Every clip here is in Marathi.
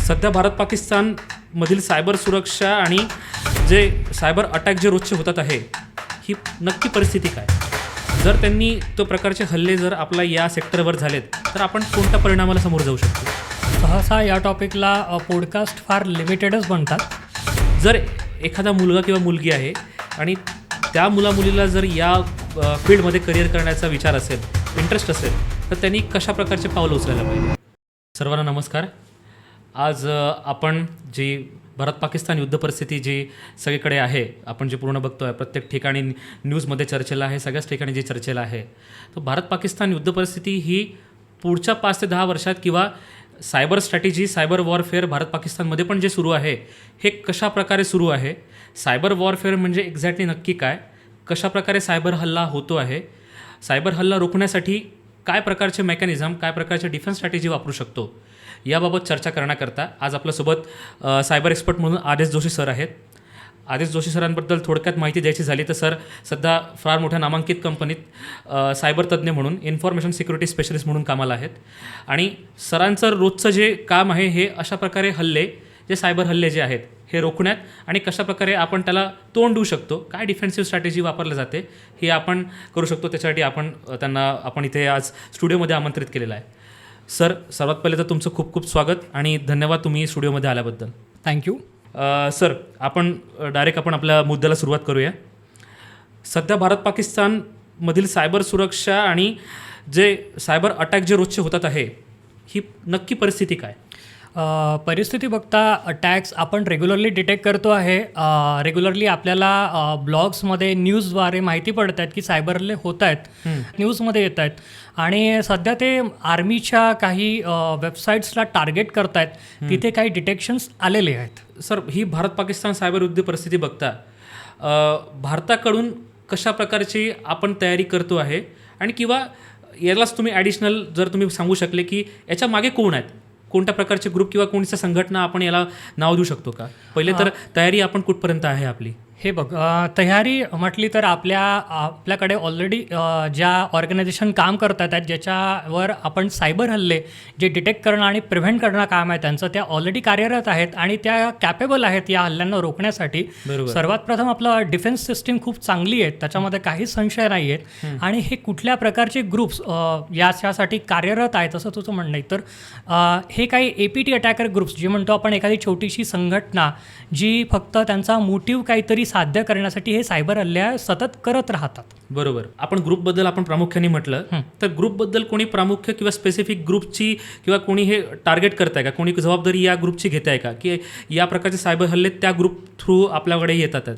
सध्या भारत पाकिस्तानमधील सायबर सुरक्षा आणि जे सायबर अटॅक जे रोजचे होतात आहे, ही नक्की परिस्थिती काय? जर त्यांनी तो प्रकारचे हल्ले जर आपला या सेक्टरवर झालेत तर आपण कोणत्या परिणामाला समोर जाऊ शकतो? सहसा या टॉपिकला पॉडकास्ट फार लिमिटेडच बनतात. जर एखादा मुलगा किंवा मुलगी आहे आणि त्या मुलीला जर या फील्डमध्ये करिअर करण्याचा विचार असेल, इंटरेस्ट असेल, तर त्यांनी कशा प्रकारचे पावलं उचलायला पाहिजे? सर्वांना नमस्कार. आज आपण जी भारत पाकिस्तान युद्ध परिस्थिती जी सगळीकडे आहे, आपण जे पूर्ण बघतो आहे, प्रत्येक ठिकाणी न्यूजमध्ये चर्चेला आहे, सगळ्याच ठिकाणी जी चर्चेला आहे, तर भारत पाकिस्तान युद्ध परिस्थिती ही पुढच्या 5 ते 10 वर्षात किंवा cyber strategy, cyber warfare Bharat पाकिस्तानमध्ये पण जे सुरू आहे, हे कशा प्रकारे सुरू आहे? सायबर वॉरफेअर म्हणजे एक्झॅक्टली नक्की काय? कशा प्रकारे सायबर हल्ला होतो आहे? सायबर हल्ला रोखण्यासाठी काय प्रकारचे मेकॅनिझम, काय प्रकारचे डिफेन्स स्ट्रॅटेजी वापरू शकतो? याबाबत चर्चा करण्याकरता आज आपल्यासोबत सायबर एक्सपर्ट म्हणून आदेश जोशी सर आहेत. आदेश जोशी सरांबद्दल थोडक्यात माहिती द्यायची झाली तर सर सध्या फार मोठ्या नामांकित कंपनीत सायबर तज्ज्ञ म्हणून, इन्फॉर्मेशन सिक्युरिटी स्पेशलिस्ट म्हणून कामाला आहेत. आणि सरांचं रोजचं जे काम आहे हे अशा प्रकारे हल्ले, जे सायबर हल्ले जे आहेत हे रोखण्यात आणि कशाप्रकारे आपण त्याला तोंड देऊ शकतो, काय डिफेन्सिव्ह स्ट्रॅटेजी वापरली जाते हे आपण करू शकतो. त्याच्यासाठी आपण इथे आज स्टुडिओमध्ये आमंत्रित केलेलं आहे. सर, सर्वात पहिले तर तुमचं खूप खूप स्वागत आणि धन्यवाद तुम्ही स्टुडिओमध्ये आल्याबद्दल. थँक्यू. सर, आपण आपल्या मुद्द्याला सुरुवात करूया. सध्या भारत पाकिस्तानमधील सायबर सुरक्षा आणि जे सायबर अटॅक जे रोजचे होतात आहे, ही नक्की परिस्थिती काय? परिस्थिती बघता अटॅक्स आपण रेग्युलरली डिटेक्ट करतो आहे. रेग्युलरली आपल्याला ब्लॉग्समध्ये, न्यूजद्वारे माहिती पडत आहेत की सायबर हल्ले होत आहेत, न्यूजमध्ये येत आहेत. आणि सध्या ते आर्मीच्या काही वेबसाईट्सला टार्गेट करत आहेत, तिथे काही डिटेक्शन्स आलेले आहेत. सर, ही भारत पाकिस्तान सायबर युद्ध परिस्थिती बघता भारताकडून कशा प्रकारची आपण तयारी करतो आहे आणि किंवा यालाच तुम्ही ॲडिशनल जर तुम्ही सांगू शकले की याच्या मागे कोण आहेत, कोणत्या प्रकारचे ग्रुप किंवा कोणत्या संघटना आपण याला नाव देऊ शकतो का? पहिले तर तयारी आपण कुठपर्यंत आहे आपली? हे बघ, तयारी म्हटली तर आपल्याकडे ऑलरेडी ज्या ऑर्गनायझेशन काम करतात आहेत, ज्याच्यावर आपण सायबर हल्ले जे डिटेक्ट करणं आणि प्रिव्हेंट करणं काम आहे त्यांचं, त्या ऑलरेडी कार्यरत आहेत आणि त्या कॅपेबल आहेत या हल्ल्यांना रोखण्यासाठी. सर्वात प्रथम आपलं डिफेन्स सिस्टीम खूप चांगली आहे, त्याच्यामध्ये काहीच संशय नाही आहेत. आणि हे कुठल्या प्रकारचे ग्रुप्स यासाठी कार्यरत आहेत असं तुझं म्हणणं आहे तर हे काही APT अटॅकर ग्रुप्स जे म्हणतो आपण, एखादी छोटीशी संघटना जी फक्त त्यांचा मोटिव्ह काहीतरी साध्य करण्यासाठी हे सायबर हल्ले सतत करत राहतात. बरोबर. आपण ग्रुपबद्दल आपण प्रामुख्याने म्हटलं तर ग्रुपबद्दल कोणी प्रामुख्य किंवा स्पेसिफिक ग्रुपची किंवा कोणी हे टार्गेट करत आहे का, कोणी जबाबदारी या ग्रुपची घेत आहे का, की या प्रकारचे सायबर हल्ले त्या ग्रुप थ्रू आपल्याकडे येतात?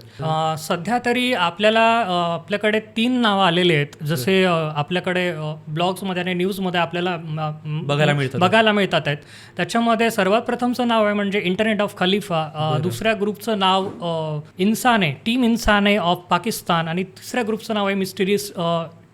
सध्या तरी आपल्याकडे 3 नावं आलेले आहेत. जसे आपल्याकडे ब्लॉग्समध्ये आणि न्यूजमध्ये आपल्याला बघायला मिळतात आहेत. त्याच्यामध्ये सर्वात प्रथमचं नाव आहे म्हणजे इंटरनेट ऑफ खलिफा, दुसऱ्या ग्रुपचं नाव टीम इन्सान ऑफ पाकिस्तान आणि तिसऱ्या ग्रुपचं नाव आहे मिस्टिरियस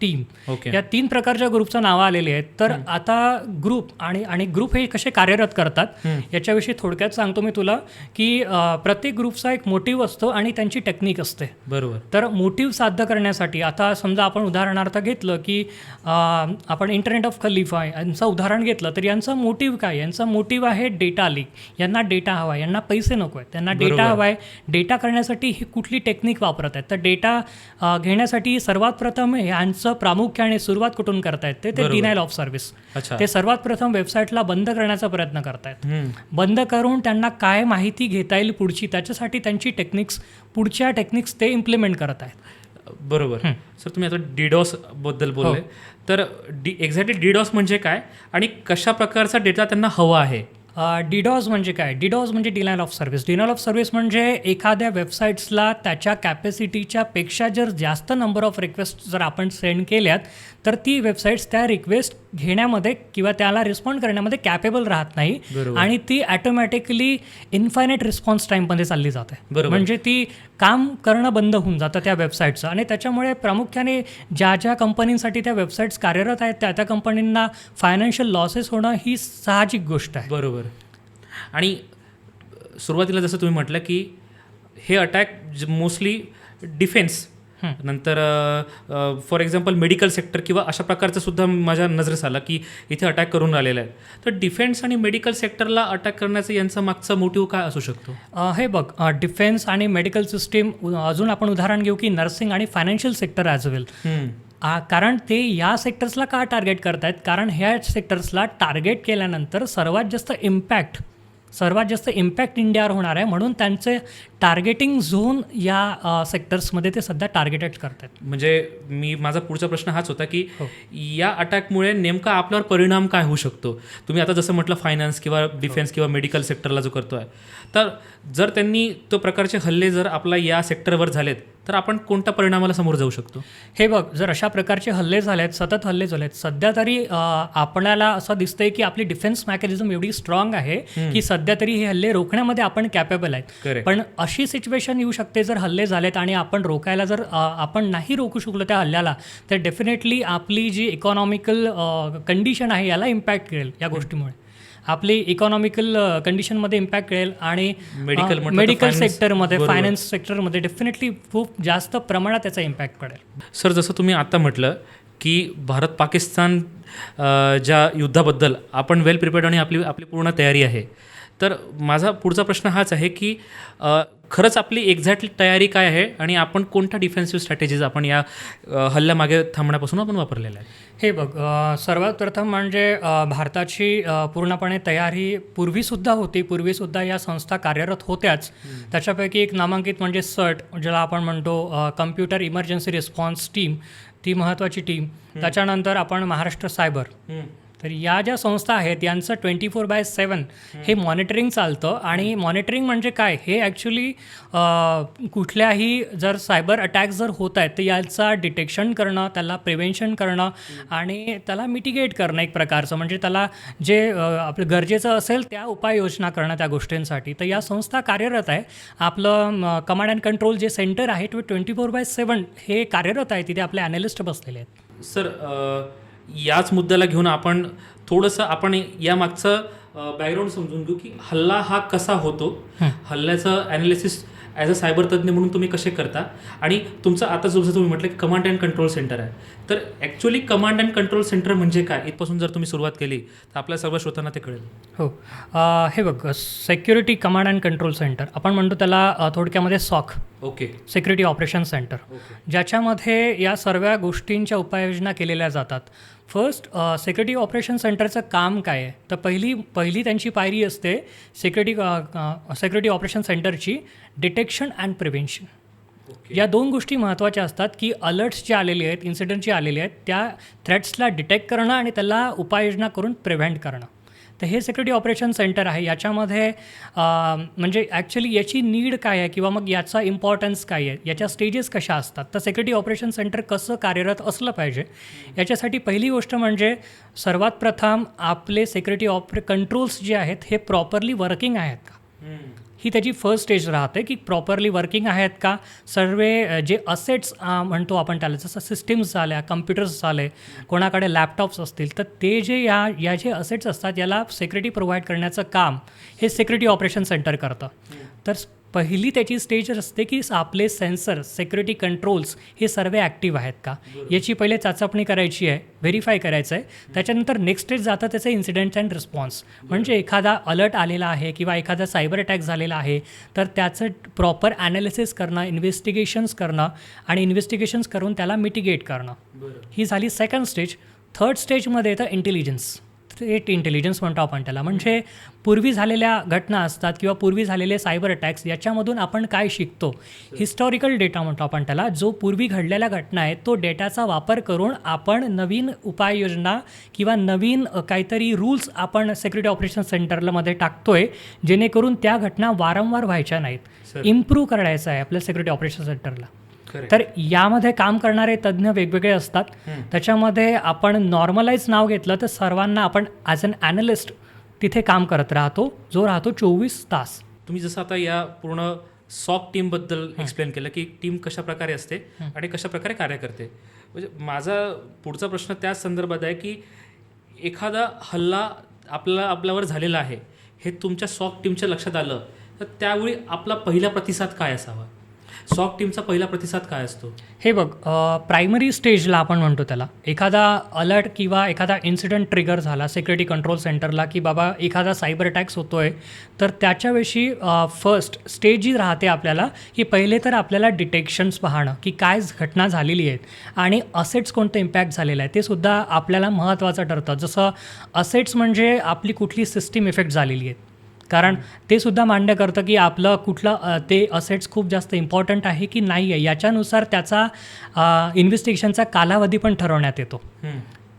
टीम. या 3 प्रकारच्या ग्रुपचं नावं आलेली आहेत. तर आता ग्रुप आणि ग्रुप हे कसे कार्यरत करतात याच्याविषयी थोडक्यात सांगतो मी तुला, की प्रत्येक ग्रुपचा एक मोटिव्ह असतो आणि त्यांची टेक्निक असते. बरोबर. तर मोटिव्ह साध्य करण्यासाठी आता समजा आपण उदाहरणार्थ घेतलं की आपण इंटरनेट ऑफ खलिफा यांचं उदाहरण घेतलं तर यांचा मोटिव्ह काय? यांचा मोटिव्ह आहे डेटा लीक. यांना डेटा हवा आहे, यांना पैसे नको आहेत, त्यांना डेटा हवा आहे. डेटा करण्यासाठी ही कुठली टेक्निक वापरत आहेत? तर डेटा घेण्यासाठी सर्वात प्रथम यांचं प्रामुख्याने सुरुवात कुठून करतायत ते डिनायल ऑफ सर्व्हिस. ते सर्वात प्रथम वेबसाईटला बंद करण्याचा प्रयत्न करतायत. बंद करून त्यांना काय माहिती घेता येईल पुढची, त्याच्यासाठी त्यांची पुढच्या टेक्निक्स ते इम्प्लिमेंट करत आहेत. बरोबर. सर, तुम्ही आता DDoS बद्दल बोलले, तर एक्झॅक्टली DDoS म्हणजे काय आणि कशा प्रकारचा डेटा त्यांना हवा आहे? DDoS म्हणजे काय? DDoS म्हणजे denial of service. Denial of service म्हणजे एखाद्या वेबसाईट्सला त्याच्या कॅपॅसिटीच्या पेक्षा जर जास्त नंबर ऑफ रिक्वेस्ट जर आपण सेंड केल्यात तर ती वेबसाईट्स त्या रिक्वेस्ट घेण्यामध्ये किंवा त्याला रिस्पॉन्ड करण्यामध्ये कॅपेबल राहत नाही आणि ती ॲटोमॅटिकली इन्फायनाईट रिस्पॉन्स टाईममध्ये चालली जाते. म्हणजे ती काम करणं बंद होऊन जातं त्या वेबसाईटचं. आणि त्याच्यामुळे प्रामुख्याने ज्या कंपनींसाठी त्या वेबसाईट्स कार्यरत आहेत त्या कंपनींना फायनान्शियल लॉसेस होणं ही साहजिक गोष्ट आहे. बरोबर. आणि सुरुवातीला जसं तुम्ही म्हटलं की हे अटॅक मोस्टली डिफेन्स नंतर फॉर एक्झाम्पल मेडिकल सेक्टर किंवा अशा प्रकारचं सुद्धा माझ्या नजरेस आलं की इथे अटॅक करून राहिलेलं आहे. तर डिफेन्स आणि मेडिकल सेक्टरला अटॅक करण्याचं यांचा मागचा मोटिव्ह काय असू शकतो? हे बघ, डिफेन्स आणि मेडिकल सिस्टीम, अजून आपण उदाहरण घेऊ की नर्सिंग आणि फायनान्शियल सेक्टर ॲज वेल. कारण ते या सेक्टर्सला का टार्गेट करतायत? कारण ह्या सेक्टर्सला टार्गेट केल्यानंतर सर्वात जास्त इम्पॅक्ट इंडियावर होणार आहे, म्हणून त्यांचे टार्गेटिंग झोन या सेक्टर्समध्ये ते सध्या टार्गेटेड करतात. म्हणजे माझा पुढचा प्रश्न हाच होता की या अटॅकमुळे नेमका आपल्यावर परिणाम काय होऊ शकतो? तुम्ही आता जसं म्हटलं फायनान्स किंवा डिफेन्स किंवा मेडिकल सेक्टरला जो करतो आहे, तर जर त्यांनी तो प्रकारचे हल्ले जर आपल्या या सेक्टरवर झालेत तर आपण कोणत्या परिणामाला समोर जाऊ शकतो? हे बघ, जर अशा प्रकारचे हल्ले झालेत, सतत हल्ले झालेत, सध्या तरी आपल्याला असं दिसतंय की आपली डिफेन्स मेकॅनिझम एवढी स्ट्रॉंग आहे की सध्या तरी हे हल्ले रोखण्यामध्ये आपण कॅपेबल आहेत. पण अशी सिच्युएशन येऊ शकते जर हल्ले झालेत आणि आपण रोखायला जर आपण नाही रोखू शकलो त्या हल्ल्याला, तर डेफिनेटली आपली जी इकॉनॉमिकल कंडिशन आहे याला इम्पॅक्ट करेल. या गोष्टीमुळे आपली इकॉनॉमिकल कंडिशनमध्ये इम्पॅक्ट करेल आणि मेडिकल सेक्टरमध्ये, फायनान्स सेक्टरमध्ये डेफिनेटली खूप जास्त प्रमाणात त्याचा इम्पॅक्ट पडेल. सर, जसं तुम्ही आता म्हटलं की भारत पाकिस्तान ज्या युद्धाबद्दल आपण वेल प्रिपेअर्ड आणि आपली पूर्ण तयारी आहे, तर माझा पुढचा प्रश्न हाच आहे की खरंच आपली एक्झॅक्टली तयारी काय आहे आणि आपण कोणत्या डिफेन्सिव्ह स्ट्रॅटेजीज आपण या हल्ल्यामागे थांबण्यापासून आपण वापरलेल्या आहे? हे बघ, सर्वात प्रथम म्हणजे भारताची पूर्णपणे तयारी पूर्वीसुद्धा या संस्था कार्यरत होत्याच. त्याच्यापैकी एक नामांकित म्हणजे सर्ट, ज्याला आपण म्हणतो कम्प्युटर इमर्जन्सी रिस्पॉन्स टीम, ती महत्त्वाची टीम. त्याच्यानंतर आपण महाराष्ट्र सायबर. तर या ज्या संस्था आहेत यांचं 24/7 हे मॉनिटरिंग चालतं. आणि मॉनिटरिंग म्हणजे काय, हे ॲक्च्युली कुठल्याही जर सायबर अटॅक्स जर होत आहेत तर याचा डिटेक्शन करणं, त्याला प्रिव्हेन्शन करणं आणि त्याला मिटिगेट करणं एक प्रकारचं, म्हणजे त्याला जे आपलं गरजेचं असेल त्या उपाययोजना करणं त्या गोष्टींसाठी. तर या संस्था कार्यरत आहे. आपलं कमांड अँड कंट्रोल जे सेंटर आहे ते 24/7 हे कार्यरत आहे. तिथे आपले ॲनालिस्ट बसलेले आहेत. सर, याच मुद्द्याला घेऊन आपण थोडंसं या मागचं बॅकग्राऊंड समजून घेऊ की हल्ला हा कसा होतो, हल्ल्याचं ॲनालिसिस ॲज अ सायबर तज्ज्ञ म्हणून तुम्ही कसे करता, आणि तुमचं आता जसं तुम्ही म्हटलं की कमांड अँड कंट्रोल सेंटर आहे, तर actually command and control centre म्हणजे काय, इथपासून जर तुम्ही सुरुवात केली तर आपल्या सर्व श्रोतांना ते कळेल. हो, हे बघ, security command and control centre आपण म्हणतो त्याला थोडक्यामध्ये SOC. Okay. Security operation centre, ज्याच्यामध्ये या सर्व गोष्टींच्या उपाययोजना केलेल्या जातात. फर्स्ट, सिक्युरिटी ऑपरेशन सेंटरचं काम काय आहे, तर पहिली त्यांची पायरी असते सिक्युरिटी ऑपरेशन सेंटरची डिटेक्शन अँड प्रिव्हेन्शन. या दोन गोष्टी महत्त्वाच्या असतात की अलर्ट्स जे आलेले आहेत, इन्सिडेंट जे आलेले आहेत, त्या थ्रेट्सला डिटेक्ट करणं आणि त्याला उपाययोजना करून प्रिव्हेंट करणं. तर हे सिक्युरिटी ऑपरेशन सेंटर आहे. याच्यामध्ये म्हणजे ॲक्च्युली याची नीड काय आहे किंवा मग याचा इम्पॉर्टन्स काय आहे, याच्या स्टेजेस कशा असतात, तर सिक्युरिटी ऑपरेशन सेंटर कसं कार्यरत असलं पाहिजे याच्यासाठी पहिली गोष्ट म्हणजे सर्वात प्रथम आपले सिक्युरिटी कंट्रोल्स जे आहेत हे प्रॉपरली वर्किंग आहेत का, ही त्याची फर्स्ट स्टेज राहते की प्रॉपरली वर्किंग आहेत का. सर्व जे असेट्स म्हणतो आपण त्याला, जसं सिस्टीम्स झाल्या, कम्प्युटर्स झाले, कोणाकडे लॅपटॉप्स असतील, तर ते जे या जे असेट्स असतात याला सिक्युरिटी प्रोव्हाइड करण्याचं काम हे सिक्युरिटी ऑपरेशन सेंटर करतं. तर पहिली त्याची स्टेज असते की आपले सेन्सर, सिक्युरिटी कंट्रोल्स हे सर्व ॲक्टिव्ह आहेत का, याची पहिले चाचपणी करायची आहे, व्हेरीफाय करायचं आहे. त्याच्यानंतर नेक्स्ट स्टेज जातं त्याचं इन्सिडेंट अँड रिस्पॉन्स, म्हणजे एखादा अलर्ट आलेला आहे किंवा एखादा सायबर अटॅक झालेला आहे तर त्याचं प्रॉपर ॲनालिसिस करणं, इन्व्हेस्टिगेशन्स करणं आणि इन्व्हेस्टिगेशन्स करून त्याला मिटिगेट करणं. ही झाली सेकंड स्टेज. थर्ड स्टेजमध्ये येतं इंटेलिजन्स. थ्रेट इंटेलिजन्स म्हणतो आपण त्याला, म्हणजे पूर्वी झालेल्या घटना असतात किंवा पूर्वी झालेले सायबर अटॅक्स, याच्यामधून आपण काय शिकतो, हिस्टॉरिकल डेटा म्हणतो आपण त्याला. जो पूर्वी घडलेल्या घटना आहेत तो डेटाचा वापर करून आपण नवीन उपाययोजना किंवा नवीन काहीतरी रूल्स आपण सिक्युरिटी ऑपरेशन सेंटरमध्ये टाकतोय, जेणेकरून त्या घटना वारंवार व्हायच्या नाहीत. इम्प्रूव्ह करायचं आहे आपल्या सिक्युरिटी ऑपरेशन सेंटरला. तर यामध्ये काम करणारे तज्ज्ञ वेगवेगळे असतात. त्याच्यामध्ये आपण नॉर्मलाइज नाव घेतलं तर सर्वांना आपण ॲज अन ॲनालिस्ट तिथे काम करत राहतो, जो राहतो 24 तास. तुम्ही जसं आता या पूर्ण सॉक टीमबद्दल एक्सप्लेन केलं की टीम कशा प्रकारे असते आणि कशा प्रकारे कार्य करते, म्हणजे माझा पुढचा प्रश्न त्याच संदर्भात आहे की एखादा हल्ला आपल्यावर झालेला आहे हे तुमच्या सॉक टीमच्या लक्षात आलं तर त्यावेळी आपला पहिला प्रतिसाद काय असावा? सॉक टीमचा पहिला प्रतिसाद काय असतो? हे बघ, प्रायमरी स्टेजला आपण म्हणतो त्याला, एखादा अलर्ट किंवा एखादा इन्सिडेंट ट्रिगर झाला सिक्युरिटी कंट्रोल सेंटरला, की बाबा एखादा सायबर अटॅक्स होतो आहे, तर त्याच्याविषयी फर्स्ट स्टेज जी राहते आपल्याला, की पहिले तर आपल्याला डिटेक्शन्स पाहणं की काय घटना झालेली आहेत आणि असेट्स कोणतं इम्पॅक्ट झालेलं आहे ते सुद्धा आपल्याला महत्त्वाचं ठरतं. जसं असेट्स म्हणजे आपली कुठली सिस्टीम इफेक्ट झालेली आहे, कारण ते सुद्धा मान्य करतं की आपलं कुठलं ते असेट्स खूप जास्त इम्पॉर्टंट आहे की नाही आहे, याच्यानुसार त्याचा इन्व्हेस्टिगेशनचा कालावधी पण ठरवण्यात येतो.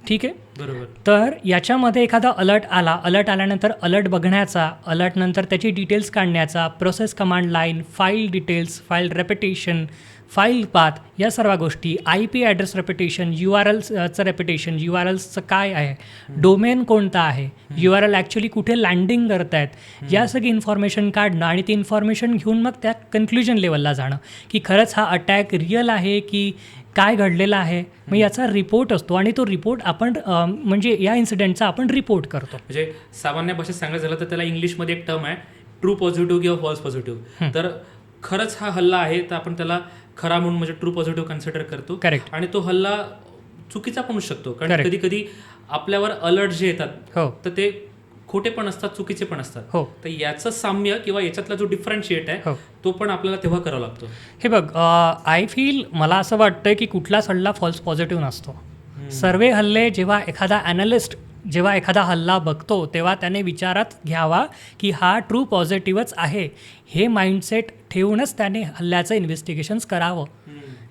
ठीक आहे. बरोबर. तर याच्यामध्ये एखादा अलर्ट आल्यानंतर अलर्ट बघण्याचा, अलर्टनंतर त्याची डिटेल्स काढण्याचा, process command line, file details, file repetition, file path, या सर्व गोष्टी, IP ॲड्रेस रेपिटेशन, URLचं रेपिटेशन, URLचं काय आहे, डोमेन कोणता आहे, URL ॲक्च्युली कुठे लँडिंग करत आहेत, या सगळी इन्फॉर्मेशन काढणं आणि ती इन्फॉर्मेशन घेऊन मग त्या कन्क्ल्युजन लेवलला जाणं की खरंच हा अटॅक रिअल आहे की काय घडलेलं आहे. मग याचा रिपोर्ट असतो आणि तो रिपोर्ट आपण म्हणजे या इन्सिडेंटचा आपण रिपोर्ट करतो. म्हणजे सामान्य भाषेत सांगायचं झालं तर त्याला इंग्लिशमध्ये एक टर्म आहे ट्रू पॉझिटिव्ह किंवा फॉल्स पॉझिटिव्ह. तर खरंच हा हल्ला आहे तर आपण त्याला खरा म्हणून म्हणजे ट्रू पॉझिटिव्ह कन्सिडर करतो. करेक्ट. आणि तो हल्ला चुकीचा पण होऊ शकतो, कारण Correct. कधी कधी आपल्यावर अलर्ट जे येतात हो तर ते खोटे पण असतात, चुकीचे पण असतात. हो. तर याचं साम्य किंवा याच्यातला जो डिफरन्शिएट आहे हो. तो पण आपल्याला तेव्हा करावा लागतो. हे बघ, आय फील, मला असं वाटतं की कुठलाच हल्ला फॉल्स पॉझिटिव्ह नसतो. सर्व हल्ले जेव्हा एखादा ॲनालिस्ट जेव्हा एखादा हल्ला बघतो तेव्हा त्याने विचारात घ्यावा की हा ट्रू पॉझिटिव्हच आहे, हे माइंडसेट ठेवूनच त्याने हल्ल्याचं इन्व्हेस्टिगेशन्स करावं.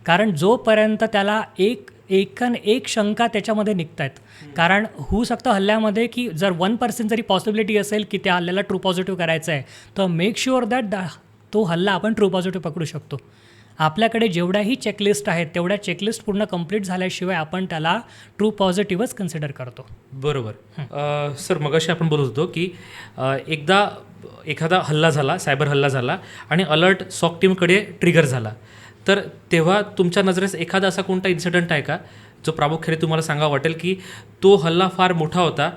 कारण जोपर्यंत त्याला एक शंका त्याच्यामध्ये निघत आहेत, कारण होऊ शकतं हल्ल्यामध्ये की जर 1% जरी पॉसिबिलिटी असेल की त्या हल्ल्याला ट्रू पॉझिटिव्ह करायचं आहे, तर मेक शुअर दॅट तो हल्ला आपण ट्रू पॉझिटिव्ह पकडू शकतो. आपल्याकडे जेवढ्याही चेकलिस्ट आहेत तेवढ्या चेकलिस्ट पूर्ण कंप्लीट झाल्याशिवाय आपण त्याला ट्रू पॉझिटिव्हच कन्सिडर करतो. बरोबर. सर, मगाशी आपण बोलत होतो की एकदा एखादा हल्ला झाला, सायबर हल्ला झाला आणि अलर्ट सॉक टीमकडे ट्रिगर झाला, तर तेव्हा तुमच्या नजरेस एखादा असा कोणता इन्सिडंट आहे का जो प्रामुख्याने तुम्हाला सांगावं वाटेल की तो हल्ला फार मोठा होता,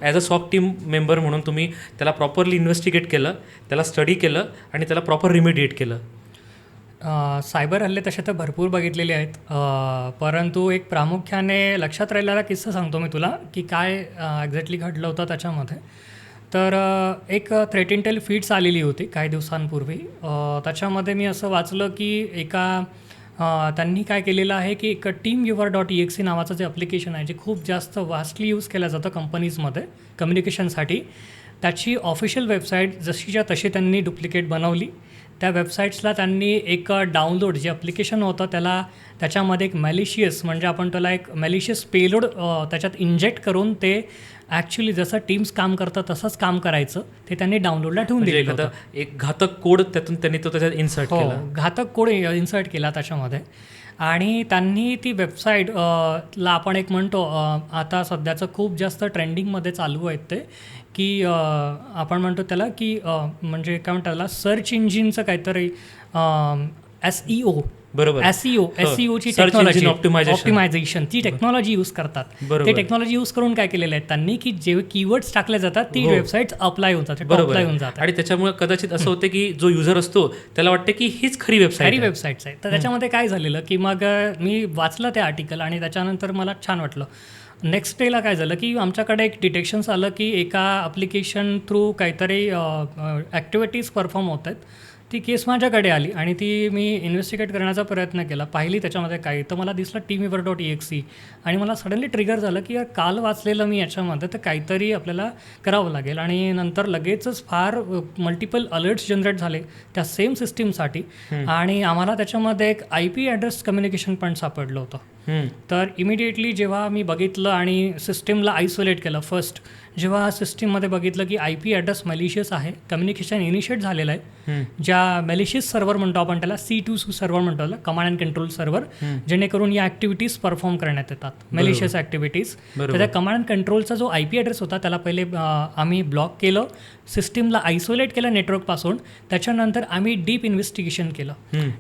as a SOC team member म्हणून तुम्ही त्याला प्रॉपरली इन्व्हेस्टिगेट केलं, त्याला स्टडी केलं आणि त्याला प्रॉपर रिमिडिएट केलं? सायबर हल्ले तसे तर भरपूर बघितलेले आहेत, परंतु एक प्रामुख्याने लक्षात राहिलेला किस्सा सांगतो मी तुला की काय एक्झॅक्टली घडलं होतं त्याच्यामध्ये. तर एक थ्रेट इंटेल फीड्स आलेली होती काही दिवसांपूर्वी. त्याच्यामध्ये मी असं वाचलं की त्यांनी काय केलेलं आहे की एक TeamViewer.exe नावाचं जे ॲप्लिकेशन आहे, जे खूप जास्त वास्टली यूज केलं जातं कंपनीजमध्ये कम्युनिकेशनसाठी, त्याची ऑफिशियल वेबसाईट जशीच्या तशी त्यांनी डुप्लिकेट बनवली. त्या वेबसाईट्सला त्यांनी एक डाउनलोड जे ॲप्लिकेशन होतं त्याच्यामध्ये एक मॅलिशियस, म्हणजे आपण त्याला एक मॅलिशियस पेलोड त्याच्यात इंजेक्ट करून ते ॲक्च्युली जसं टीम्स काम करतं तसंच काम करायचं ते त्यांनी डाउनलोडला ठेवून दिलं होतं. एक घातक कोड त्यातून त्यांनी तो त्याच्यात इन्सर्ट केला. घातक कोड इन्सर्ट केला त्याच्यामध्ये. आणि त्यांनी ती वेबसाईटला आपण एक म्हणतो आता सध्याचं खूप जास्त ट्रेंडिंगमध्ये चालू आहेत ते, की आपण म्हणतो त्याला की म्हणजे काय म्हणतात त्याला, सर्च इंजिनचं काहीतरी SEO. बरोबर. SEOची टेक्नॉलॉजी, ऑप्टिमायझेशन, ती टेक्नॉलॉजी यूज करतात. ते टेक्नॉलॉजी यूज करून काय केलेलं आहे त्यांनी की जे कीवर्ड्स टाकले जातात ती वेबसाईट अप्लाय होऊन जाते, अप्लाय होऊन जातात. आणि त्याच्यामुळे कदाचित असं होतं की जो युजर असतो त्याला वाटते की हीच खरी वेबसाईट्स आहे. तर त्याच्यामध्ये काय झालेलं की मग मी वाचलं ते आर्टिकल आणि त्याच्यानंतर मला छान वाटलं. नेक्स्ट डेला काय झालं की आमच्याकडे एक डिटेक्शन्स आलं की एका ॲप्लिकेशन थ्रू काहीतरी ॲक्टिव्हिटीज परफॉर्म होत आहेत. ती केस माझ्याकडे आली आणि ती मी इन्व्हेस्टिगेट करण्याचा प्रयत्न केला, पाहिली त्याच्यामध्ये काही, तर मला दिसलं TeamViewer.exe आणि मला सडनली ट्रिगर झालं की यार काल वाचलेलं मी याच्यामध्ये, तर काहीतरी आपल्याला करावं लागेल. आणि नंतर लगेचच फार मल्टिपल अलर्ट्स जनरेट झाले त्या सेम सिस्टीमसाठी आणि आम्हाला त्याच्यामध्ये एक IP ॲड्रेस कम्युनिकेशन पण सापडलं होतं. तर इमिडिएटली जेव्हा मी बघितलं आणि सिस्टीमला आयसोलेट केलं, फर्स्ट जेव्हा सिस्टीममध्ये बघितलं की IP ॲड्रेस मॅलिशियस आहे, कम्युनिकेशन इनिशिएट झालेलं आहे, ज्या मॅलिशियस सर्व्हर म्हणतो आपण त्याला, C2 सर्व्हर म्हणतो त्याला, कमांड अँड कंट्रोल सर्व्हर, जेणेकरून या ॲक्टिव्हिटीज परफॉर्म करण्यात येतात, मॅलिशियस ॲक्टिव्हिटीज. तर त्या कमांड अँड कंट्रोलचा जो IP ॲड्रेस होता त्याला पहिले आम्ही ब्लॉक केलं, सिस्टीमला आयसोलेट केलं नेटवर्कपासून. त्याच्यानंतर आम्ही डीप इन्व्हेस्टिगेशन केलं.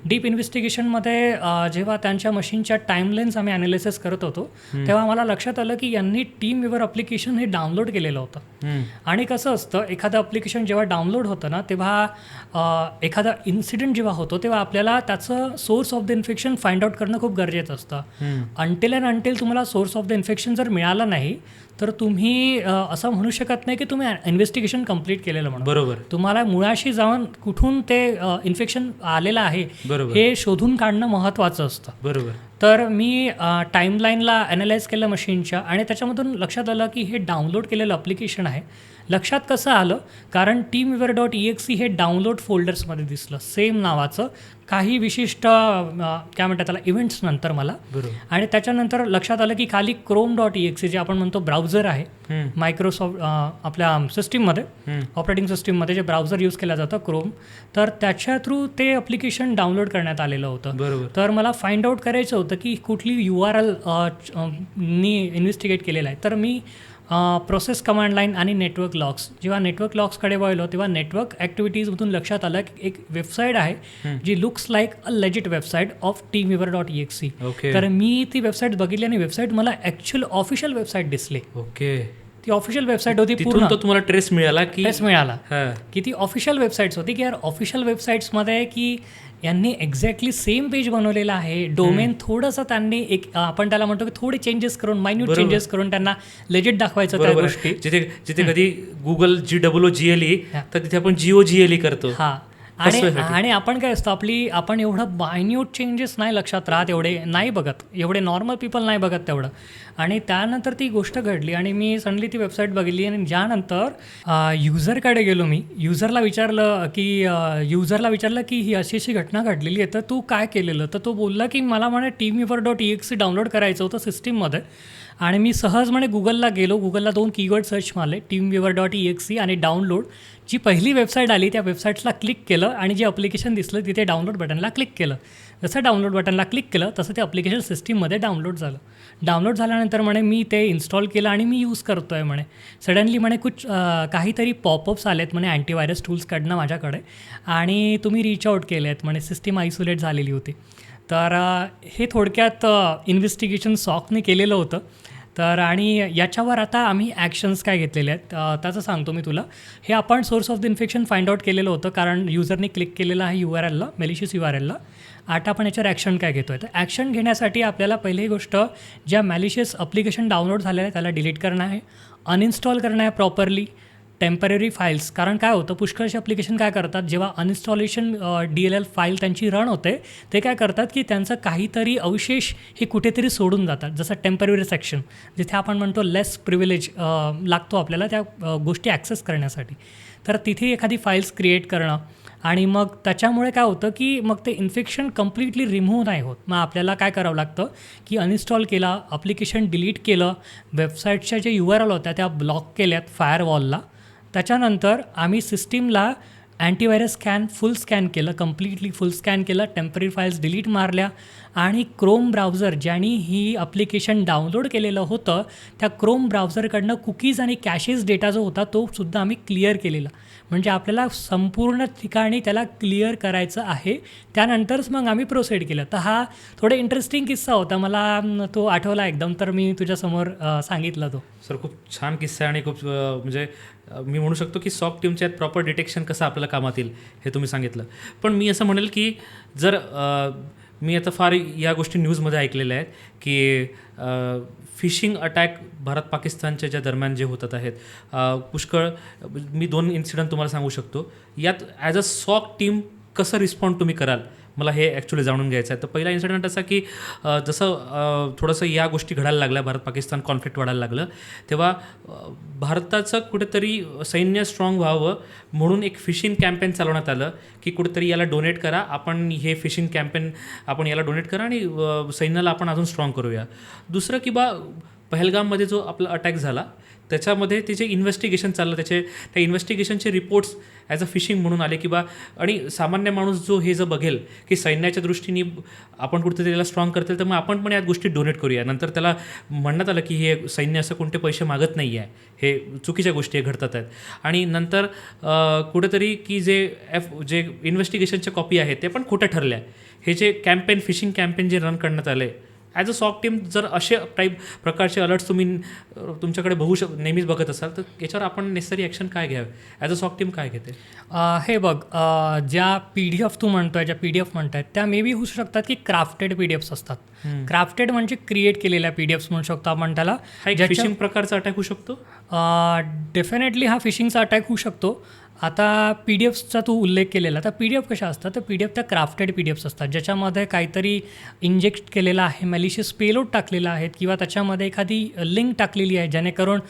डीप इन्व्हेस्टिगेशनमध्ये जेव्हा त्यांच्या मशीनच्या टाईमलाईन्स ॲप्लिकेशन्स आम्ही ॲनालिसिस करत होतो तेव्हा मला लक्षात आलं की यांनी टीम व्ह्यूवर ॲप्लिकेशन हे डाउनलोड केलेलं होतं. आणि कसं असतं, एखादं ॲप्लिकेशन जेव्हा डाउनलोड होतं ना, तेव्हा एखादा इन्सिडेंट जेव्हा होतो तेव्हा आपल्याला त्याचं source of the infection find out करणं खूप गरजेचं असतं. अंटिल तुम्हाला सोर्स ऑफ द इन्फेक्शन जर मिळालं नाही तर तुम्ही असं म्हणू शकत नाही की तुम्ही इन्व्हेस्टिगेशन कंप्लीट केलेलं म्हणून. बरोबर. तुम्हाला मुळाशी जाऊन कुठून ते इन्फेक्शन आलेलं आहे बरोबर. हे शोधून काढणं महत्त्वाचं असतं. बरोबर. तर मी टाईमलाईनला ॲनालाइज केलं मशीनच्या आणि त्याच्यामधून लक्षात आलं की हे डाउनलोड केलेलं ॲप्लिकेशन आहे. लक्षात कसं आलं, कारण teamviewer.exe हे डाउनलोड फोल्डर्समध्ये दिसलं सेम नावाचं काही विशिष्ट काय म्हणतात त्याला इव्हेंट्स नंतर मला. बरोबर. आणि त्याच्यानंतर लक्षात आलं की खाली chrome.exe जे आपण म्हणतो ब्राउझर आहे मायक्रोसॉफ्ट आपल्या सिस्टीममध्ये ऑपरेटिंग सिस्टीममध्ये जे ब्राउझर यूज केलं जातं क्रोम, तर त्याच्या थ्रू ते ॲप्लिकेशन डाउनलोड करण्यात आलेलं होतं. बरोबर. तर मला फाइंड आउट करायचं होतं की कुठली URL नी इन्व्हेस्टिगेट केलेलं आहे. तर मी प्रोसेस कमांड लाईन आणि नेटवर्क लॉग्स, जेव्हा नेटवर्क लॉग्सकडे वळलो तेव्हा नेटवर्क ॲक्टिव्हिटीजमधून लक्षात आलं की एक वेबसाईट आहे जी looks like a legit website of teamviewer.exe. Okay. तर मी ती वेबसाईट बघितली आणि वेबसाईट मला ॲक्च्युअल ऑफिशियल वेबसाईट दिसली. ओके. ती ऑफिशियल वेबसाईट होती. तिथून पूर्ण तो तुम्हाला ट्रेस मिळाला की ट्रेस मिळाला हां. की ती ऑफिशियल वेबसाईट्स होती की यार ऑफिशियल वेबसाईट्समध्ये की यांनी एक्झॅक्टली सेम पेज बनवलेलं आहे. डोमेन थोडंसं त्यांनी एक आपण त्याला म्हणतो की थोडे चेंजेस करून मायन्यूट चेंजेस करून त्यांना लेजिट दाखवायचं त्या बरोबर. गोष्टी. जिथे कधी गुगल GOOGLE तर तिथे आपण GOGLE करतो. हां. आणि आपण काय असतं आपण एवढं मायन्यूट चेंजेस नाही लक्षात राहत, एवढे नाही बघत, एवढे नॉर्मल पीपल नाही बघत तेवढं. आणि त्यानंतर ती गोष्ट घडली आणि मी सडनली ती वेबसाईट बघितली आणि ज्यानंतर युजरकडे गेलो. मी युजरला विचारलं की ही अशी अशी घटना घडलेली आहे, तर तू काय केलेलं. तर तो बोलला की मला म्हणे teamviewer.exe डाउनलोड करायचं होतं सिस्टीममध्ये आणि मी सहज म्हणे गुगलला गेलो. गुगलला 2 कीवर्ड सर्च मारले, teamviewer.exe आणि डाउनलोड. जी पहिली वेबसाईट आली त्या वेबसाईटला क्लिक केलं आणि जे ॲप्लिकेशन दिसलं तिथे डाउनलोड बटनला क्लिक केलं. जसं डाउनलोड बटनला क्लिक केलं तसं ते ॲप्लिकेशन सिस्टीममध्ये डाउनलोड झालं. डाउनलोड झाल्यानंतर म्हणे मी ते इन्स्टॉल केलं आणि मी यूज करतो आहे म्हणे. सडनली म्हणे काहीतरी पॉपअप्स आलेत म्हणे अँटीव्हायरस टूल्सकडनं माझ्याकडे आणि तुम्ही रीच आउट केले आहेत म्हणे, सिस्टीम आयसोलेट झालेली होती. तर हे थोडक्यात इन्व्हेस्टिगेशन सॉकने केलेलं होतं. तर आणि याच्यावर आता आम्ही ॲक्शन्स काय घेतलेले आहेत त्याचं सांगतो मी तुला. हे आपण source of the infection find out केलेलं होतं कारण युजरने क्लिक केलेलं आहे URLला, मॅलिशियस URLला. आता आपण याच्यावर ॲक्शन काय घेतो आहे, तर ॲक्शन घेण्यासाठी आपल्याला पहिली गोष्ट ज्या मॅलिशियस ॲप्लिकेशन डाउनलोड झालेलं आहे त्याला डिलीट करणं आहे, अनइन्स्टॉल करणं आहे प्रॉपरली टेम्पररी फाईल्स. कारण काय होतं, पुष्कळशी ॲप्लिकेशन काय करतात, जेव्हा अनइन्स्टॉलेशन DLL फाईल त्यांची रन होते ते काय करतात की त्यांचं काहीतरी अवशेष हे कुठेतरी सोडून जातात. जसं टेम्पररी सेक्शन जिथे आपण म्हणतो लेस प्रिव्हिलेज लागतो आपल्याला त्या गोष्टी ॲक्सेस करण्यासाठी. तर तिथे एखादी फाईल्स क्रिएट करणं आणि मग त्याच्यामुळे काय होतं की मग ते इन्फेक्शन कम्प्लिटली रिमूव्ह नाही होत. मग आपल्याला काय करावं लागतं की अनइन्स्टॉल केला, ॲप्लिकेशन डिलीट केलं, वेबसाईटच्या जे URL होत्या त्या ब्लॉक केल्यात फायरवॉलला. त्याच्यानंतर आम्ही सिस्टीमला अँटीव्हायरस फुल स्कॅन केलं, कम्प्लिटली फुल स्कॅन केलं, टेम्पररी फाईल्स डिलीट मारल्या आणि क्रोम ब्राउझर ज्यांनी ही ॲप्लिकेशन डाउनलोड केलेलं होतं त्या क्रोम ब्राउझरकडनं कुकीज आणि कॅशेस डेटा जो होता तो सुद्धा आम्ही क्लिअर केलेला. म्हणजे आपल्याला संपूर्ण ठिकाणी त्याला क्लिअर करायचं आहे. त्यानंतरच मग आम्ही प्रोसीड केलं. तर हा थोडा इंटरेस्टिंग किस्सा होता, मला तो आठवला एकदम, तर मी तुझ्यासमोर सांगितला तो. सर खूप छान किस्सा आहे आणि खूप म्हणजे मी म्हणू शकतो की सॉक टीमच्या प्रॉपर डिटेक्शन कसं आपल्याला कामात येईल हे तुम्ही सांगितलं. पण मी असं म्हणेल की जर मी आता फार या गोष्टी न्यूजमध्ये ऐकलेल्या आहेत की फिशिंग अटॅक भारत पाकिस्तानच्या ज्या दरम्यान जे होतात आहेत पुष्कळ. मी 2 इन्सिडंट तुम्हाला सांगू शकतो. यात ॲज अ सॉक टीम कसं रिस्पॉन्ड तुम्ही कराल मला हे ॲक्च्युली जाणून घ्यायचं आहे. तर पहिला इन्सिडेंट असा की जसं थोडंसं या गोष्टी घडायला लागल्या, भारत पाकिस्तान कॉन्फ्लिक्ट वाढायला लागलं, तेव्हा भारताचं कुठेतरी सैन्य स्ट्रॉंग व्हावं म्हणून एक फिशिंग कॅम्पेन चालवण्यात आलं की कुठेतरी याला डोनेट करा, आपण हे फिशिंग कॅम्पेन आपण याला डोनेट करा आणि सैन्याला आपण अजून स्ट्रॉंग करूया. दुसरं की पहलगाममध्ये जो आपला अटॅक झाला त्याच्यामध्ये त्याचे इन्व्हेस्टिगेशन चाललं, त्या इन्व्हेस्टिगेशनचे रिपोर्ट्स ॲज अ फिशिंग म्हणून आले की आणि सामान्य माणूस जो हे जर बघेल की सैन्याच्या दृष्टीने आपण कुठेतरी त्याला स्ट्रॉंग करतील तर मग आपण पण यात गोष्टी डोनेट करूया. नंतर त्याला म्हणण्यात आलं की हे सैन्य असं कोणते पैसे मागत नाही आहे, हे चुकीच्या गोष्टी घडतात आहेत. आणि नंतर कुठेतरी की जे इन्व्हेस्टिगेशनच्या कॉपी आहेत ते पण खोट्या ठरल्या. हे जे फिशिंग कॅम्पेन जे रन करण्यात आले ॲज अ सॉक टीम जर असे प्रकारचे अलर्ट्स तुम्ही तुमच्याकडे नेहमीच बघत असाल तर याच्यावर आपण नेसेसरी ॲक्शन काय घ्यावे, ॲज अ सॉक टीम काय घेते? हे बघ, ज्या PDF तू म्हणतोय, ज्या PDF म्हणतायत त्या मे बी होऊ शकतात की क्राफ्टेड PDFs असतात. क्राफ्टेड म्हणजे क्रिएट केलेल्या PDFs म्हणू शकतो आपण त्याला. हा एक फिशिंग प्रकारचा अटॅक होऊ शकतो. डेफिनेटली हा फिशिंगचा अटॅक होऊ शकतो. आता PDFsचा तू उल्लेख केलेला, तर PDF कशा असतात, तर PDF त्या क्राफ्टेड PDFs असतात ज्याच्यामध्ये काहीतरी इंजेक्ट केलेलं आहे, मॅलिशियस पेलोड टाकलेला आहे किंवा त्याच्यामध्ये एखादी लिंक टाकलेली आहे जेणेकरून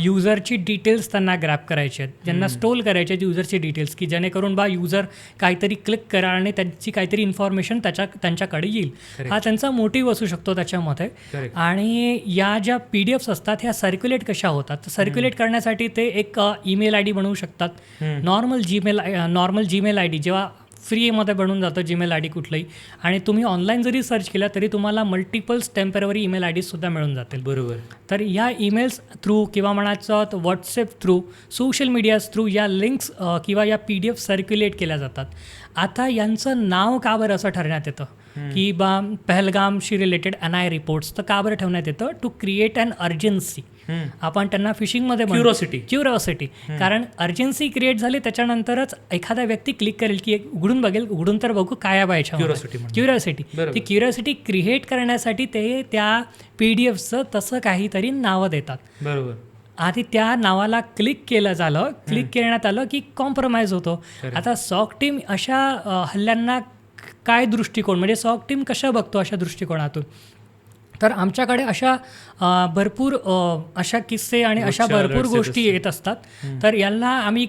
युजरची डिटेल्स त्यांना ग्रॅब करायचे आहेत, ज्यांना स्टोल करायचे आहेत युजरचे डिटेल्स, की जेणेकरून युजर काहीतरी क्लिक करा आणि त्यांची काहीतरी इन्फॉर्मेशन त्यांच्याकडे येईल. हा त्यांचा मोटिव्ह असू शकतो त्याच्यामध्ये. आणि या ज्या PDFs असतात ह्या सर्क्युलेट कशा होतात, तर सर्क्युलेट करण्यासाठी ते एक ईमेल ID बनवू शकतात. नॉर्मल जीमेल ID जेव्हा फ्रीमध्ये बनून जातं जीमेल ID कुठलंही, आणि तुम्ही ऑनलाईन जरी सर्च केला तरी तुम्हाला मल्टिपल्स टेम्पररी ईमेल IDसुद्धा मिळून जातील. बरोबर. तर या ईमेल्स थ्रू किंवा म्हणायचं तर WhatsApp through, social medias through या लिंक्स किंवा या PDF सर्क्युलेट केल्या जातात. आता यांचं नाव का बरं असं ठरवण्यात येतं की पहलगामशी रिलेटेड NI रिपोर्ट्स, तर का बरं ठेवण्यात येतं, टू क्रिएट अन अर्जन्सी. आपण त्यांना फिशिंगमध्ये क्युरिओसिटी, कारण अर्जन्सी क्रिएट झाली त्याच्यानंतरच एखादा व्यक्ती क्लिक करेल की उघडून बघेल, उघडून तर बघू काय पाहिजे. क्युरिओसिटी ती क्युरिओसिटी क्रिएट करण्यासाठी ते त्या PDFचं तसं काहीतरी नावं देतात. बरोबर. आधी त्या नावाला क्लिक करण्यात आलं की कॉम्प्रोमाइज होतो. आता सॉक टीम अशा हल्ल्यांना काय दृष्टिकोन, म्हणजे सॉक टीम कशा बघतो अशा दृष्टिकोनातून, तर आमच्याकडे अशा भरपूर अशा किस्से आणि अशा भरपूर गोष्टी येत असतात. तर यांना आम्ही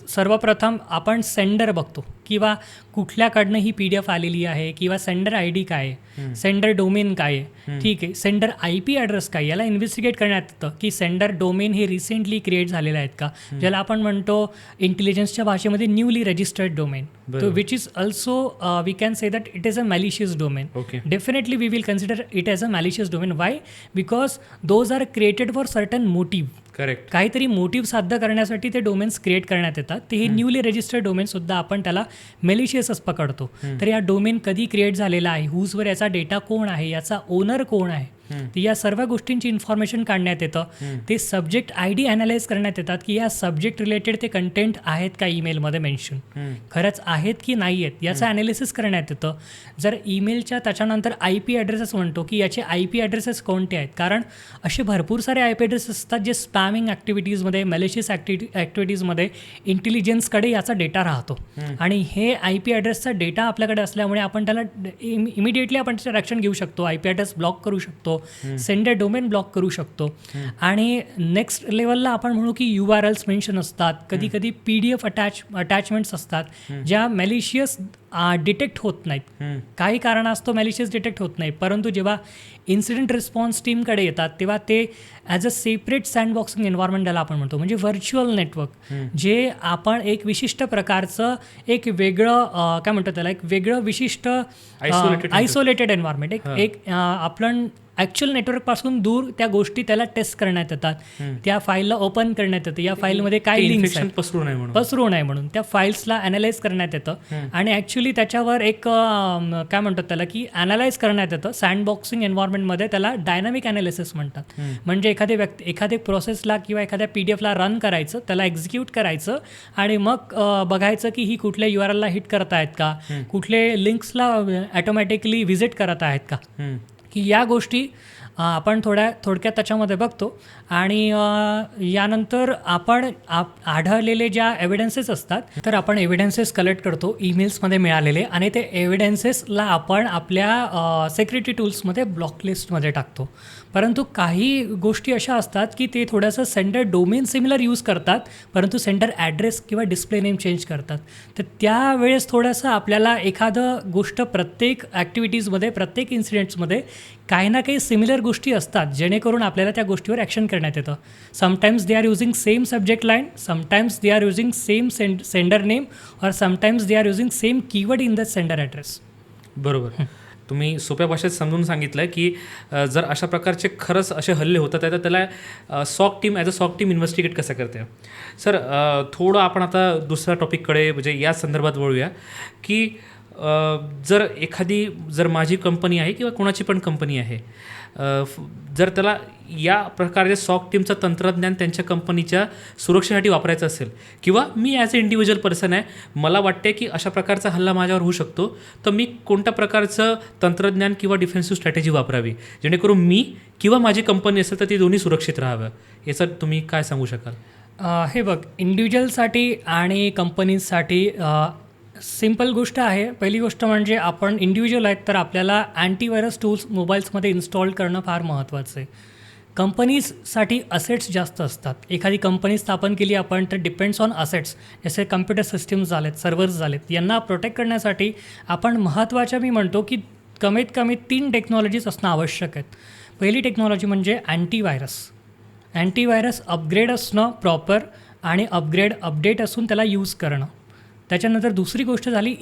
सर्वप्रथम आपण सेंडर बघतो किंवा कुठल्याकडनं ही PDF आलेली आहे किंवा सेंडर ID काय आहे, सेंडर डोमेन काय आहे, ठीक आहे, सेंडर IP ॲड्रेस काय, याला इन्व्हेस्टिगेट करण्यात येतं की सेंडर डोमेन हे रिसेंटली क्रिएट झालेले आहेत का, ज्याला आपण म्हणतो इंटेलिजन्सच्या भाषेमध्ये newly registered domain, which is also we can say that it is a malicious domain. Definitely we will consider it as a malicious domain. Why? Because those are created for certain motive. Correct. काहीतरी मोटिव्ह साध्य करण्यासाठी ते डोमेन्स क्रिएट करण्यात येतात. ते हे न्यूली रजिस्टर्ड डोमेनसुद्धा आपण त्याला मेलिशियसच पकडतो. तर या डोमेन कधी क्रिएट झालेला आहे, हुजवर याचा डेटा कोण आहे, याचा ओनर कोण आहे, या सर्व गोष्टींची इन्फॉर्मेशन काढण्यात येतं. ते सब्जेक्ट ID ॲनालाइज करण्यात येतात की या सब्जेक्ट रिलेटेड ते कंटेंट आहेत का ईमेलमध्ये मेन्शन, खरंच आहेत की नाही आहेत याचं ॲनालिसिस करण्यात येतं. जर ईमेलच्या त्याच्यानंतर IP ॲड्रेसेस म्हणतो की याचे IP ॲड्रेसेस कोणते आहेत, कारण असे भरपूर सारे IP ॲड्रेसेस असतात जे स्पॅमिंग ॲक्टिव्हिटीजमध्ये, मॅलिशियस ॲक्टिव्हिटीजमध्ये इंटेलिजन्सकडे याचा डेटा राहतो. आणि हे IP ॲड्रेसचा डेटा आपल्याकडे असल्यामुळे आपण त्याला इमिडिएटली आपण त्याचं ॲक्शन घेऊ शकतो. IP ॲड्रेस ब्लॉक करू शकतो, सेंडर डोमेन ब्लॉक करू शकतो. आणि नेक्स्ट लेवलला आपण म्हणू की URLs मेन्शन असतात, कधी कधी PDF अटॅचमेंट्स असतात ज्या मॅलिशियस डिटेक्ट होत नाहीत. काही कारणास्तव मॅलिशियस डिटेक्ट होत नाही, परंतु जेव्हा इन्सिडेंट रिस्पॉन्स टीमकडे येतात तेव्हा ते ॲज अ सेपरेट सँडबॉक्सिंग एन्व्हायरमेंट त्याला आपण म्हणतो, म्हणजे व्हर्च्युअल नेटवर्क, जे आपण एक विशिष्ट प्रकारचं एक वेगळं काय म्हणतो त्याला, एक वेगळं विशिष्ट आयसोलेटेड एन्व्हायरमेंट, एक आपण ॲक्च्युअल नेटवर्कपासून दूर त्या गोष्टी त्याला टेस्ट करण्यात येतात, त्या फाईलला ओपन करण्यात येतं, या फाईलमध्ये काय लिंक्स आहेत पसरू नये म्हणून त्या फाईल्सला ॲनालाइज करण्यात येतं. आणि ॲक्च्युली त्याच्यावर एक काय म्हणतात त्याला की ॲनालाइज करण्यात येतं. सँडबॉक्सिंग एन्व्हायरमेंटमध्ये त्याला डायनामिक ॲनालिसिस म्हणतात. म्हणजे एखाद्या प्रोसेसला किंवा एखाद्या PDFला रन करायचं, त्याला एक्झिक्यूट करायचं आणि मग बघायचं की ही कुठल्या URLला हिट करत आहेत का, कुठले लिंक्सला ॲटोमॅटिकली व्हिजिट करत आहेत का, की या गोष्टी आपण थोडक्यात त्याच्यामध्ये बघतो. आणि यानंतर आपण आढळलेले ज्या एव्हिडन्सेस असतात, तर आपण एव्हिडन्सेस कलेक्ट करतो ईमेल्समध्ये मिळालेले, आणि ते एव्हिडन्सेसला आपण आपल्या सेक्युरिटी टूल्समध्ये ब्लॉकलिस्टमध्ये टाकतो. परंतु काही गोष्टी अशा असतात की ते थोडंसं सेंडर डोमेन सिमिलर यूज करतात, परंतु सेंडर ॲड्रेस किंवा डिस्प्ले नेम चेंज करतात. तर त्यावेळेस थोडंसं आपल्याला एखादं गोष्ट प्रत्येक ॲक्टिव्हिटीजमध्ये, प्रत्येक इन्सिडेंट्समध्ये काही ना काही सिमिलर गोष्टी असतात, जेणेकरून आपल्याला त्या गोष्टीवर ॲक्शन करण्यात येतं. Sometimes they are using same subject line, sometimes they are using same sender name, और sometimes they are using same keyword in the sender address. बरोबर. तुम्ही सोप्या भाषेत समजून सांगितलं की जर अशा प्रकारचे खरंच असे हल्ले होतात तर त्याला SOC team as a SOC team investigate कसं करते. सर थोडं आपण आता दुसऱ्या टॉपिककडे म्हणजे या संदर्भात वळूया की जर माझी कंपनी आहे किंवा कोणाची पण कंपनी आहे, जर त्याला या प्रकारचे सॉक टीमचं तंत्रज्ञान त्यांच्या कंपनीच्या सुरक्षेसाठी वापरायचं असेल किंवा मी ॲज अ इंडिव्हिज्युअल पर्सन आहे, मला वाटते की अशा प्रकारचा हल्ला माझ्यावर होऊ शकतो, तर मी कोणत्या प्रकारचं तंत्रज्ञान किंवा डिफेन्सिव्ह स्ट्रॅटेजी वापरावी जेणेकरून मी किंवा माझी कंपनी असेल तर ती दोन्ही सुरक्षित राहावं, याचं तुम्ही काय सांगू शकाल? हे बघ, इंडिव्हिज्युअलसाठी आणि कंपनीजसाठी सिम्पल गोष्ट आहे. पहिली गोष्ट म्हणजे आपण इंडिव्हिज्युअल आहेत तर आपल्याला अँटीव्हायरस टूल्स मोबाईल्समध्ये इन्स्टॉल करणं फार महत्त्वाचं आहे. कंपनीजसाठी असेट्स जास्त असतात. एखादी कंपनी स्थापन केली आपण तर डिपेंड्स ऑन असेट्स, जसे कम्प्युटर सिस्टम्स झालेत, सर्व्हर्स झालेत, यांना प्रोटेक्ट करण्यासाठी आपण महत्त्वाच्या मी म्हणतो की कमीत कमी 3 टेक्नॉलॉजीज असणं आवश्यक आहेत. पहिली टेक्नॉलॉजी म्हणजे अँटीव्हायरस. अँटीव्हायरस अपग्रेड असणं प्रॉपर आणि अपडेट असून त्याला यूज करणं. त्याच्यानंतर दुसरी गोष्ट झाली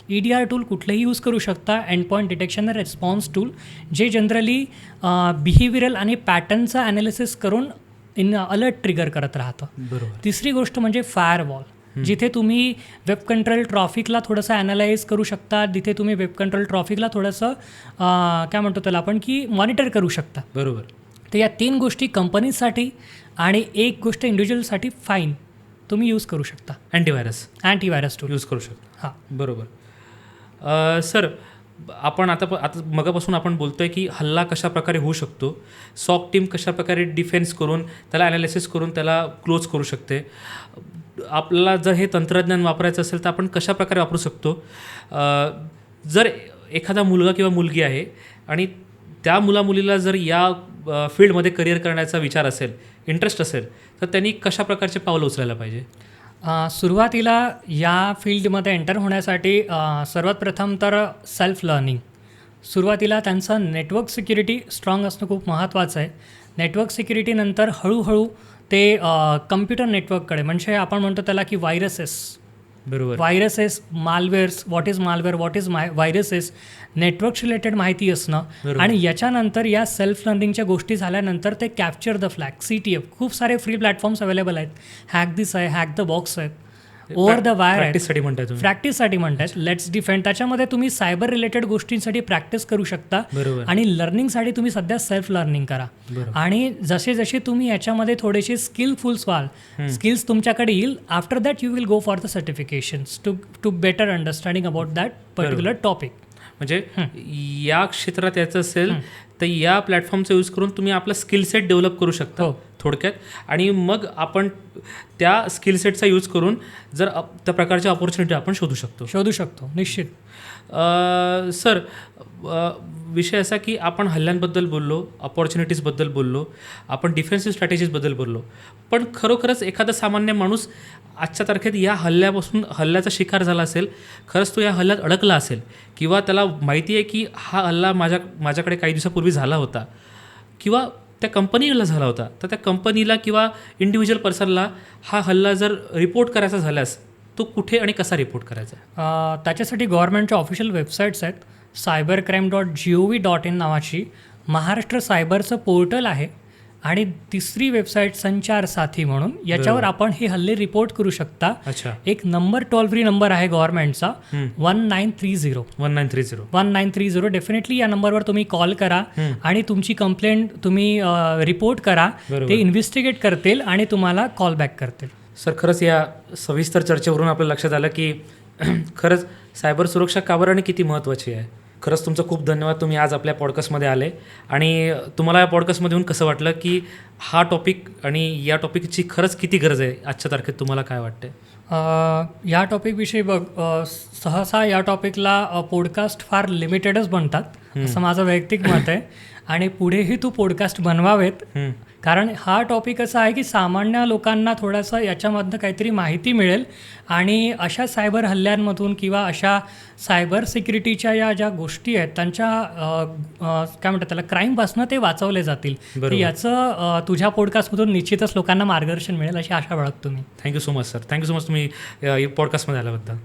EDR टूल कुठलंही यूज करू शकता, end point detection and response tool, जे जनरली बिहेवियरल आणि पॅटर्नचा ॲनालिसिस करून अलर्ट ट्रिगर करत राहतं. बरोबर. तिसरी गोष्ट म्हणजे फायरवॉल, जिथे तुम्ही वेब कंट्रोल ट्रॉफिकला थोडंसं ॲनालाइज करू शकता, जिथे तुम्ही वेब कंट्रोल ट्रॉफिकला थोडंसं काय म्हणतो त्याला आपण की मॉनिटर करू शकता. बरोबर. तर या 3 गोष्टी कंपनीसाठी आणि एक गोष्ट इंडिव्हिज्युअलसाठी फाईन तुम्ही यूज करू शकता. अँटीव्हायरस टूल यूज करू शकता. हां, बरोबर. सर, आपण आता मगापासून आपण बोलतो आहे की हल्ला कशा प्रकारे होऊ शकतो, सॉक टीम कशा प्रकारे डिफेन्स करून त्याला ॲनालिसिस करून त्याला क्लोज करू शकते. आपल्याला जर हे तंत्रज्ञान वापरायचं असेल तर आपण कशा प्रकारे वापरू शकतो. जर एखादा मुलगा किंवा मुलगी आहे आणि त्या मुलीला जर या फील्डमध्ये करिअर करण्याचा विचार असेल, इंटरेस्ट असेल, तर त्यांनी कशा प्रकारचे पावलं उचलायला पाहिजे? सुरुवातीला या फील्डमध्ये एंटर होण्यासाठी सर्वात प्रथम तर सेल्फ लर्निंग. सुरुवातीला त्यांचं नेटवर्क सिक्युरिटी स्ट्रॉंग असणं खूप महत्त्वाचं आहे. नेटवर्क सिक्युरिटीनंतर हळूहळू ते कम्प्युटर नेटवर्ककडे, म्हणजे आपण म्हणतो त्याला की बरोबर. Viruses, malwares, what is viruses, network related माहिती असणं. बरोबर. आणि याच्यानंतर या सेल्फ लर्निंगच्या गोष्टी झाल्यानंतर ते कॅप्चर द फ्लॅग, CTF, खूप सारे फ्री प्लॅटफॉर्म्स अवेलेबल आहेत. हॅक दिस आहे, हॅक द बॉक्स आहेत, ओव्हर द वायर आहे, प्रॅक्टिससाठी म्हणतात, लेट्स डिफेंड. त्याच्यामध्ये तुम्ही सायबर रिलेटेड गोष्टींसाठी प्रॅक्टिस करू शकता. बरोबर. आणि लर्निंगसाठी तुम्ही सध्या सेल्फ लर्निंग करा. बरोबर. आणि जसे तुम्ही याच्यामध्ये थोडेसे स्किलफुल्स व्हाल, स्किल्स तुमच्याकडे येईल, after that you will go for the certifications to better understanding about that particular topic. म्हणजे या क्षेत्रात याचं असेल तर या प्लॅटफॉर्मचा यूज करून तुम्ही आपला स्किल सेट डेव्हलप करू शकता. हो. थोडक्यात. आणि मग आपण त्या स्किल सेटचा यूज करून जर त्या प्रकारच्या ऑपॉर्च्युनिटी आपण शोधू शकतो. निश्चित. सर, विषय असा की आपण हल्ल्यांबद्दल बोललो, अपॉर्च्युनिटीजबद्दल बोललो, आपण डिफेन्सिव्ह स्ट्रॅटेजीजबद्दल बोललो, पण खरोखरच एखादा सामान्य माणूस आजच्या तारखेत या हल्ल्याचा शिकार झाला असेल, खरंच तो या हल्ल्यात अडकला असेल किंवा त्याला माहिती आहे की हा हल्ला माझ्याकडे काही दिवसापूर्वी झाला होता किंवा त्या कंपनीला झाला होता, तर त्या कंपनीला किंवा इंडिव्हिज्युअल पर्सनला हा हल्ला जर रिपोर्ट करायचा झाल्यास तो कुठे आणि कसा रिपोर्ट करायचा? त्याच्यासाठी गव्हर्नमेंटच्या ऑफिशियल वेबसाईट्स आहेत. cybercrime.gov.in नावाची महाराष्ट्र सायबरचं पोर्टल आहे. आणि तिसरी वेबसाईट संचार साथी म्हणून, याच्यावर आपण हे हल्ले रिपोर्ट करू शकता. अच्छा. एक नंबर, टोल फ्री नंबर आहे गव्हर्नमेंटचा, 1930. डेफिनेटली या नंबरवर तुम्ही कॉल करा आणि तुमची कंप्लेंट तुम्ही रिपोर्ट करा. ते इन्व्हेस्टिगेट करतील आणि तुम्हाला कॉल बॅक करतील. सर, खरंच या सविस्तर चर्चेवरून आपल्या लक्षात आलं की खरंच सायबर सुरक्षा का बरं आणि किती महत्त्वाची आहे. खरंच तुमचं खूप धन्यवाद, तुम्ही आज आपल्या पॉडकास्टमध्ये आले. आणि तुम्हाला या पॉडकास्टमध्ये येऊन कसं वाटलं की हा टॉपिक आणि या टॉपिकची खरंच किती गरज आहे आजच्या तारखेत, तुम्हाला काय वाटतं? या टॉपिकविषयी बघ, सहसा या टॉपिकला पॉडकास्ट फार लिमिटेडच बनतात असं माझं वैयक्तिक मत आहे. आणि पुढेही तू पॉडकास्ट बनवावेत, कारण हा टॉपिक असा आहे की सामान्य लोकांना थोडंसं याच्यामधनं काहीतरी माहिती मिळेल आणि अशा सायबर हल्ल्यांमधून किंवा अशा सायबर सिक्युरिटीच्या या ज्या गोष्टी आहेत त्यांच्या काय म्हणतात त्याला, क्राईमपासून ते वाचवले जातील. तर याचं तुझ्या पॉडकास्टमधून निश्चितच लोकांना मार्गदर्शन मिळेल अशी आशा बाळगतो मी. Thank you so much sir. Thank you so much तुम्ही पॉडकास्टमध्ये आल्याबद्दल.